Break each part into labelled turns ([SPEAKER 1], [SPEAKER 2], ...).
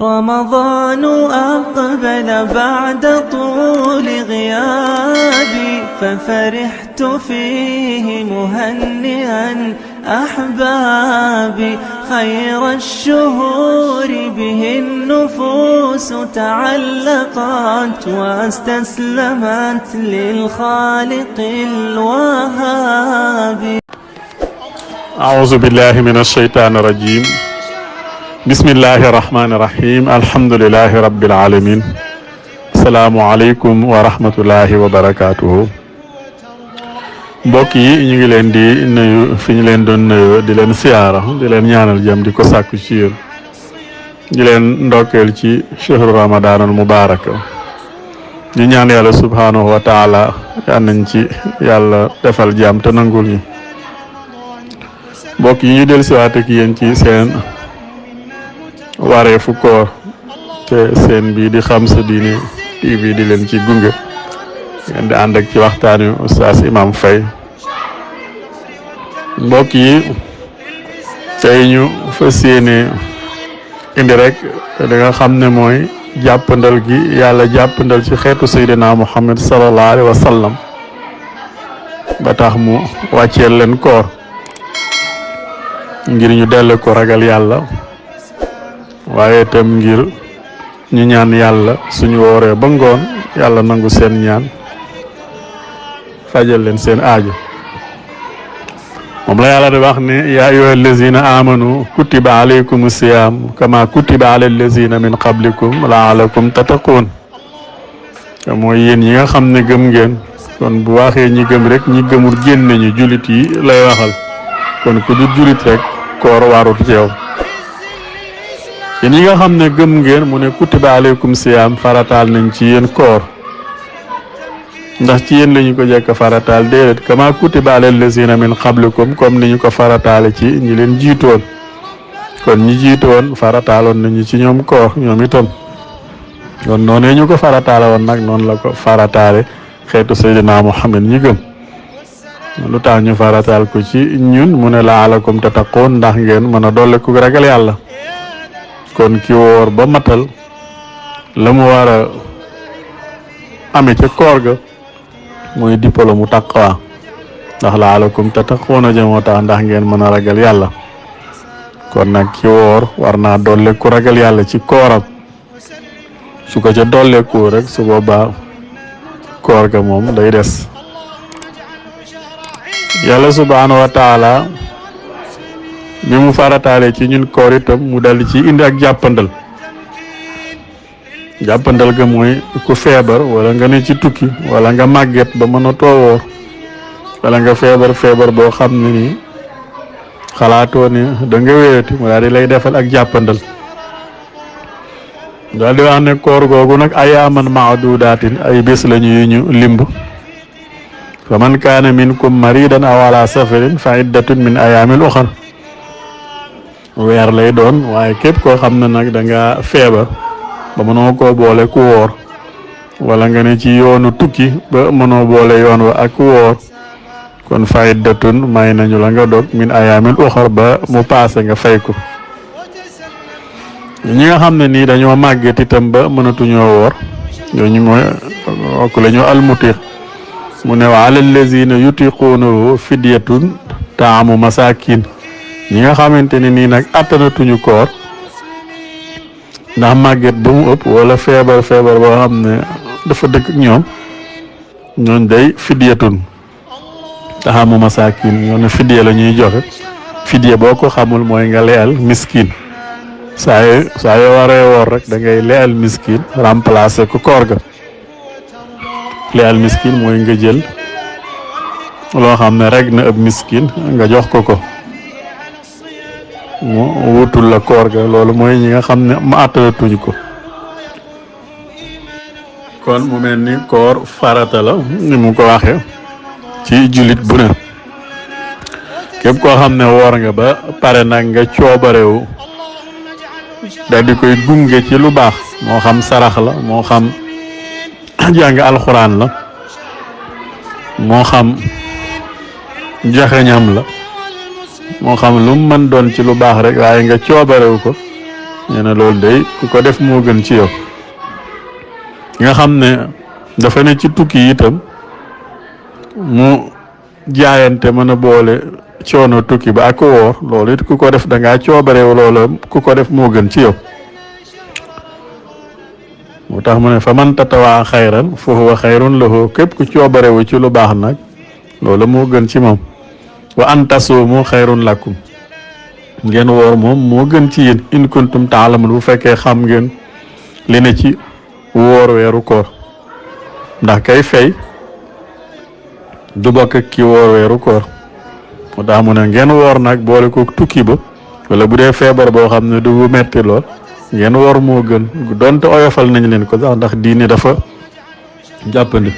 [SPEAKER 1] رمضان أقبل بعد طول غيابي ففرحت فيه مهنئا أحبابي خير الشهور به النفوس تعلقت واستسلمت للخالق الوهاب.
[SPEAKER 2] أعوذ بالله من الشيطان الرجيم. بسم الله الرحمن الرحيم. الحمد لله رب العالمين. السلام عليكم ورحمة الله وبركاته. mbokk yi ñu ngi leen di nuyu fi ñu leen doon nuyu di leen siyaara di leen ñaanal jàmm di ko sàkku ci yéen di leen ndokkeel ci shahru ramadanul mubarak di ñaan yàlla subhanahu wa taala yal nañ ci yàlla defal jàmm te nangul ñu. mbokk yi ñu del siwaat ak yéen ci seen wareefu koor te seen bii di Xam Sa Diine TV di leen ci gunge ngeen di ànd ak ci waxtaan wi Oustaz Imam Faye. mbokk yi tey ñu fas yéene indi rek li nga xam ne mooy jàppandal gi yàlla jàppandal ci xeetu Seydina Muhammad sallallahu alayhi wa sallam ba tax mu wàcceel leen koor ngir ñu delle ko ragal yàlla waaye itam ngir ñu ñaan yàlla suñu wooree ba ngoon yàlla nangu seen ñaan fajal leen seen aajo. moom la yàlla di wax ne yaa ayyuha allazina amanu kutiba alaykum siyam kama kutiba ala allazina min qablikum laalakum tattaqun. mooy yéen ñi nga xam ne gëm ngeen kon bu waxee ñi gëm rek ñi gëmul génne ñu julit yi lay waxal kon ku du julit rek koor warut ci yow. yéen ñi nga xam ne gëm ngeen mu ne kutiba alaykum siyam farataal nañ ci yéen koor ndax ci yéen lañu ko jekk farataal déedéet kama kutiba alal lazina min qablikum comme ni ñu ko farataale ci ñi leen jiitoon kon ñi jiitoon farataaloon nañu ci ñoom koor ñoom itam kon noonee ñu ko farataale woon nag noonu la ko farataale xeetu Seydina Muhammad ñi gëm. lu tax ñu farataal ko ci ñun mu ne laalakum tattaqun ndax ngeen mën a dolli ku ragal yàlla. kon ki woor ba matal la mu war a ame ca koor ga mooy diplôme mu taqwa ndax laalakum tattaquna moo tax ndax ngeen mën a ragal yàlla. kon nag ki woor war naa dolle ku ragal yàlla ci kooram su ko ca dolleeku rek su boobaa koor ga moom day des. yàlla subhanahu wa taala bi mu farataalee ci ñun koor itam mu daldi ci indi ak jàppandal ga mooy ku feebar wala nga ne ci tukki wala nga màgget ba mën a toowoor wala nga feebar boo xam ne nii xalaatoo ne da nga wéyati mu daal di lay defal ak jàppandal daal di wax ne koor googu nag ayaaman maadudaatin ay bés lañu yu ñu limb fa man kaana minkum maridan aw ala safarin fa iddatun min ayaamil uxar weer lay doon waaye képp koo xam ne nag da nga feebar ba mënoo koo boole ku woor wala nga ne ci yoonu tukki ba mënoo boole yoon wa ak ku woor kon fa iddatun may nañu la nga dog min ayaamil uxar ba mu paase nga fay ko. ñi nga xam ne nii dañoo màgget itam ba mënatuñoo woor ñooñu mooy ok la ñu almutiq mu ne wa alal lazina yutiquunahu fidyatun taamu masakin. ñi nga xamante ne nii nag attanatuñu koor ndax màgget ba mu ëpp wala feebar boo xam ne dafa dëkk ak ñoom ñooñ day fidyatun taamu masakin ñoo ne fidya la ñuy joxe. fidya boo ko xamul mooy nga leyal miskin saa yoo waree woor rek da ngay leyal miskin remplacer ko koor ga. leyal miskin mooy nga jël loo xam ne rek na ëpp miskin nga jox ko mu wutul la koor ga loolu mooy ñi nga xam ne ma attanatuñ ko. kon mu mel ni koor farata la ni mu ko waxee ci jullit bu ne képp koo xam ne woor nga ba pare nag nga coobarewu daal di koy gunge ci lu baax moo xam sarax la moo xam jàng alxuraan la moo xam joxe ñam la moo xam lu mu mën doon ci lu baax rek waaye nga coobarewu ko nee na loolu day ku ko def moo gën ci yow. nga xam ne dafa ne ci tukki itam mu jaayante mën a boole coono tukki ba ak woor loolu it ku ko def da ngaa coobarew loola ku ko def moo gën ci yow. moo tax mu ne fa man tatawaa xayran fa huwa xayrun lahu képp ku coobarewu ci lu baax nag loolu moo gën ci moom. wa an tasuumu xayrun lakum ngeen woor moom moo gën ci yéen in kuntum taalamun bu fekkee xam ngeen li ne ci woor weeru koor ndax kay fay du bokk ak ki woor weeru koor. moo tax mu ne ngeen woor nag boole ko tukki ba wala bu dee feebar boo xam ne du metti lool ngeen woor moo gën donte oyofal nañ leen ko sax ndax diine dafa jàppandi.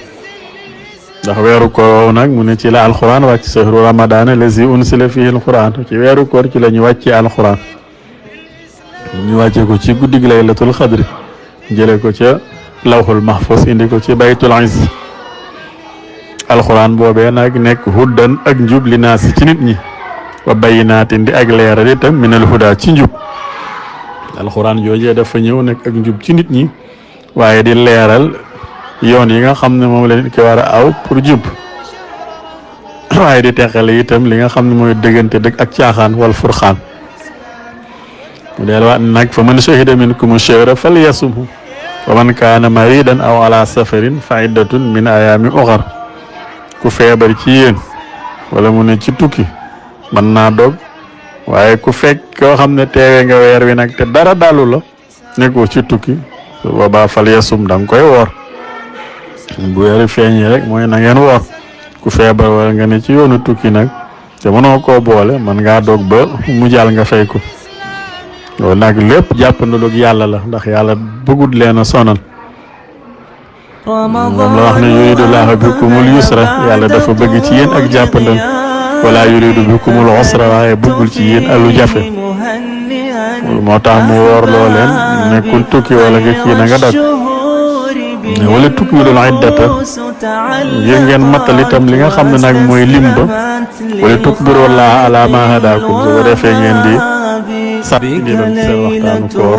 [SPEAKER 2] ndax weeru koor nag mu ne ci la alquran wàcc sahru ramadan allazi unsila fihi alquran ci weeru koor ci la ñu wàccee alquran ñu wàccee ko ci guddig laylatul xadri jële ko ca lawhul mahfuz indi ko ci baytul izz. alquran boobee nag nekk huddan ak njub li naas ci nit ñi wa bayyinaatin di ak leeral itam minal huda ci njub. alquran joojee dafa ñëw nekk ak njub ci nit ñi waaye di leeral yoon yi nga xam ne moom la nit ki war a aw pour jub waaye di teqale itam li nga xam ne mooy dëggante dëgg ak caaxaan wal furxaan. mu deel waat nag fa man shahida minkum shahra falyasumhu wa man kaana maridan aw ala safarin fa iddatun min ayaami uxar ku feebar ci yéen wala mu ne ci tukki mën naa dog waaye ku fekk koo xam ne teewee nga weer wi nag te dara dalu la nekkoo ci tukki su boobaa falyasum da nga koy woor. bu weeri feeñee rek mooy na ngeen woor ku feebar wala nga ne ci yoonu tukki nag te mënoo koo boole man ngaa dog ba mu jàll nga fay ko. loolu nag lépp jàppandalug yàlla la ndax yàlla bëggut leen a sonal. moom la wax ne yuridu laahu bikumul yusra yàlla dafa bëgg ci yéen ak jàppandal wala yuridu bikumul usra waaye bëggul ci yéen alu jafe. moo tax mu woor loo leen nekkul tukki wala nga kii na nga dog wala tukmilul iddata ngir ngeen matal itam li nga xam ne nag mooy lim ba wala tukbirullaha ala ma hadakum su ko defee ngeen di sant di doon seen waxtaanu koor.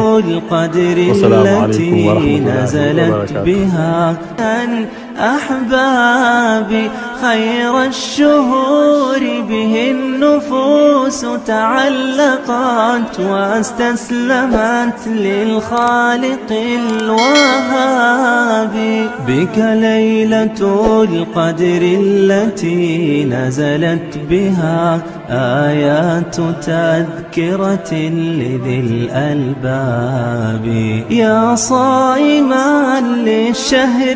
[SPEAKER 2] wasalaamu aleykum wa rahmatullahi wa barakatuh.
[SPEAKER 1] أحبابي خير الشهور به النفوس تعلقت واستسلمت للخالق الوهاب بك ليلة القدر التي نزلت بها آيات تذكرة لذي الألباب يا صائما للشهر